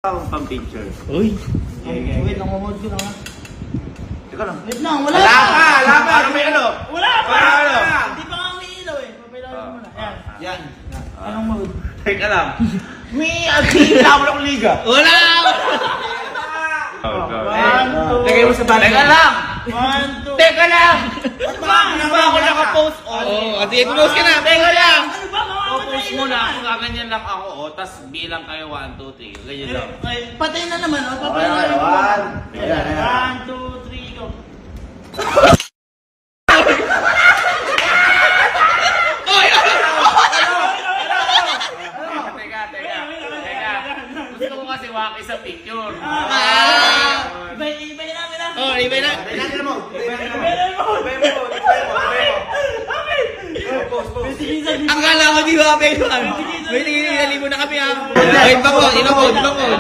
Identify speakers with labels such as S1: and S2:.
S1: Pang picture.
S2: Uy.
S3: Wait, namamod ko lang ha.
S1: Teka lang.
S3: Wait lang, wala
S1: Wala
S3: pa!
S1: pa! Wala pa! Ano may ano?
S3: Wala pa!
S1: Wala ano?
S3: Hindi pa nga umiilaw eh. Papailawan mo na. Yan.
S1: Yan.
S3: Anong mode?
S1: Teka lang. May agilawan akong liga.
S2: Wala!
S3: One, two.
S1: Lagay mo sa balik. Teka lang!
S3: One, two.
S1: Teka lang! Hindi ba ako nakapost?
S2: Oo, kasi i-post ka na.
S1: Teka lang!
S3: Ano ba?
S1: Post muna ako, gaganyan lang ako, tas bilang kayo 1, 2, 3. Ganyan lang.
S3: Patay na naman, oh. Papay na naman. One, two, three, go.
S1: Teka. Gusto ko kasi waki sa picture.
S3: Ibay namin ah.
S2: Oh, iba na.
S3: Ibay na mo.
S2: Akala ko di ba, Pedro? May tingin mo na kami ha. Wait, bangod, ilabod, bangod.